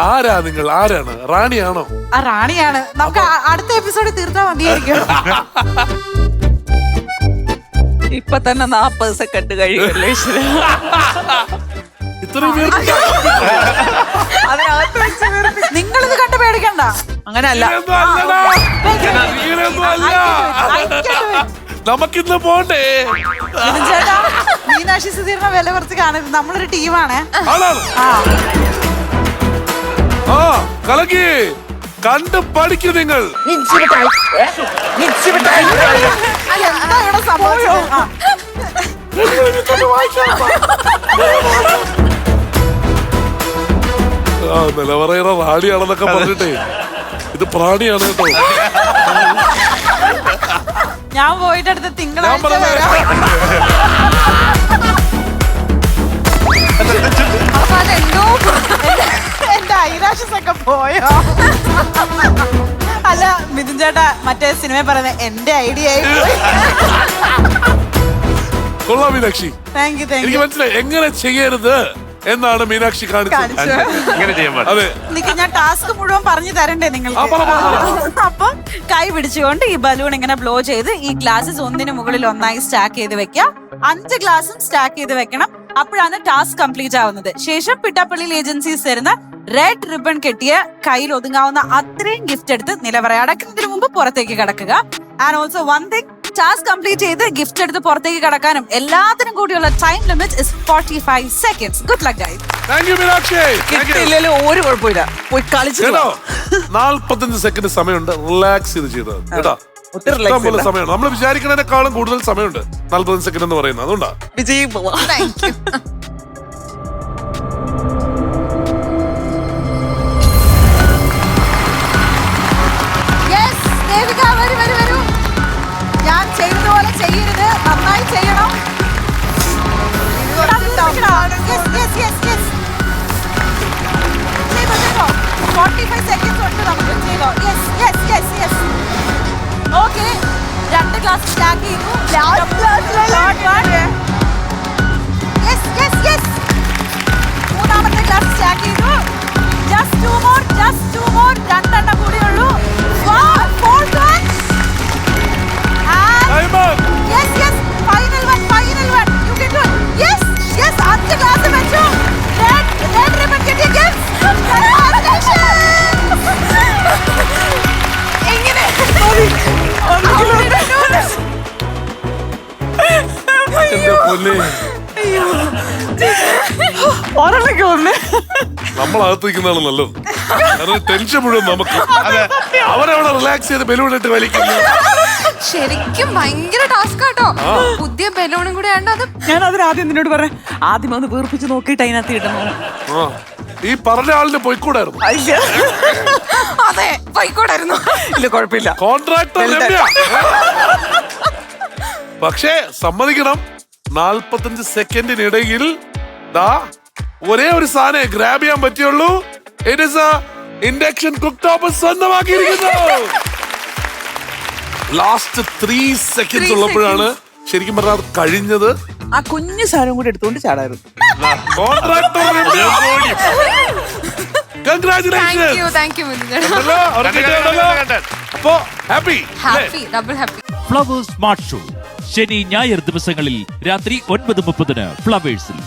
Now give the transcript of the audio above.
ആരാ നിങ്ങൾ? ആരാണ്? റാണിയാണോ? ആ റാണിയാണ്. നമുക്ക് അടുത്ത എപ്പിസോഡിൽ തീർത്താ മതിയായിരിക്കും. ഇപ്പൊ തന്നെ 40 സെക്കൻഡ് കഴിയുമല്ലേ? നിങ്ങളിത് കണ്ട് പേടിക്കണ്ട. അങ്ങനല്ല, നമുക്കിന്ന് പോണ്ടേ? ചേട്ടാ, മീനാക്ഷി സുധീറിനെ വില കുറച്ച് കാണരുത്. നമ്മളൊരു ടീമാണ്. ആ കലക്കി കണ്ട് പഠിക്കൂ നിങ്ങൾ. അല്ല, എന്താ ഇവിടെ സംഭവിച്ചത്? ആ നിലവറയുടെ റാണിയാണെന്നൊക്കെ പറഞ്ഞിട്ടേ ഇത് പ്രാണിയാണ് കേട്ടോ. ഞാൻ പോയിട്ട് അടുത്ത തിങ്കളാഴ്ച വരാം. അപ്പൊ അതെന്തോ എന്റെ ഐരാഷസൊക്കെ പോയോ? അല്ല മിഥുൻ ചേട്ടാ, മറ്റേ സിനിമ പറയുന്ന എന്റെ ഐഡിയ ആയി പോയി. കൊള്ളാം മീനാക്ഷി. Thank you. എനിക്ക് മനസ്സിലായി എങ്ങനെ ചെയ്യരുത് എന്നാണ് മീനാക്ഷി കാണിച്ചത്. അതെ, ഞാൻ ടാസ്ക് മുഴുവൻ പറഞ്ഞു തരണ്ടേ നിങ്ങൾക്ക്? അപ്പൊ കൈ പിടിച്ചുകൊണ്ട് ഈ ബലൂൺ ഇങ്ങനെ ബ്ലോ ചെയ്ത് ഈ ഗ്ലാസസ് ഒന്നിന് മുകളിൽ ഒന്നായി സ്റ്റാക്ക് ചെയ്ത് വെക്കാം. 5 ഗ്ലാസും സ്റ്റാക്ക് ചെയ്ത് വെക്കണം. അപ്പോഴാണ് ടാസ്ക് കംപ്ലീറ്റ് ആവുന്നത്. ശേഷം പിട്ടാപ്പള്ളിയിൽ ഏജൻസീസ് തരുന്ന റെഡ് റിബൺ കെട്ടിയ കയ്യിൽ ഒതുങ്ങാവുന്ന അത്രയും ഗിഫ്റ്റ് എടുത്ത് നിലവറ അടക്കുന്നതിന് മുമ്പ് പുറത്തേക്ക് കടക്കുക. And also one thing, task complete ചെയ്ത് ഗിഫ്റ്റ് എടുത്ത് പുറത്തേക്ക് കടക്കാനും എല്ലാത്തിനും കൂടിയുള്ള time limit is 45 seconds. Good luck guys. Thank you Meenakshi. കിട്ടിയില്ലല്ലോ ഒരു കുഴപ്പമില്ല, പോയി കളിച്ചു. 45 സെക്കൻഡ് സമയമുണ്ട്. റിലാക്സ് ചെയ്ത് ചെയ്തത് കേട്ടോ. ഒത്തിരി സമയമാണ്. നമ്മൾ വിചാരിക്കുന്നതിനേക്കാളും കൂടുതൽ സമയമുണ്ട് 40 സെക്കൻഡ് എന്ന് പറയുന്നത്. അതുകൊണ്ടാ വിജയ് പോവാ. ഞാൻ ചെയ്തതുപോലെ ചെയ്യരുത്, നന്നായി ചെയ്യണം. 45 seconds ഉണ്ട് നമുക്ക്. ചെയ്തോ. ഓക്കെ, 2 ഗ്ലാസ് സ്റ്റാക്ക് ചെയ്തു. മൂന്നാമത്തെ ഗ്ലാസ് സ്റ്റാക്ക് ചെയ്തു. Just two more. 2 കൂടിയുള്ളൂ. Fourth one. Final one. You can do it. Yes. 5 glass വെച്ചു. Red ribbon കിട്ടിയ ഗിഫ്റ്റ്. എങ്ങനെ? നമ്മളകത്തിരിക്കുന്നതാണ് നല്ലത്. കാരണം ടെൻഷൻ മുഴുവൻ നമുക്ക്. അവരവിടെ റിലാക്സ് ചെയ്ത് ബലൂൺ ഇട്ട് വലിക്കുന്നു. ശരിക്കും ഭയങ്കര ടാസ്ക് ആട്ടോ. പുതിയ ബലൂണും കൂടെ ആണ് അത്. ഞാൻ അതിനാദ്യം നിന്നോട് പറയാം, ആദ്യം ഒന്ന് വീർപ്പിച്ച് നോക്കിയിട്ട് അതിനകത്ത് ഇടുന്നു. ഈ പറഞ്ഞ ആളിന് പോയിക്കൂടായിരുന്നു. അതെ, പോയിക്കൂടായിരുന്നു. ഇല്ല, കുഴപ്പമില്ല. കോൺട്രാക്ടർ പക്ഷേ സമ്മതിക്കണം, 45 സെക്കൻഡിനിടയിൽ ഒരേ ഒരു സാധനം ഗ്രാബ് ചെയ്യാൻ പറ്റുള്ളൂ. It is induction cook top സ്വന്തമാക്കിയിരിക്കുന്നു. ലാസ്റ്റ് 3 seconds ഉള്ളപ്പോഴാണ് ശരിക്കും പറഞ്ഞാൽ കഴിഞ്ഞത്. ആ കുഞ്ഞു സാധനം കൂടി എടുത്തുകൊണ്ട് ചാടായിരുന്നു. അപ്പോ happy double happy. Flowers smart show ശനി ഞായർ ദിവസങ്ങളിൽ രാത്രി 9:30 ഫ്ലവേഴ്സിൽ.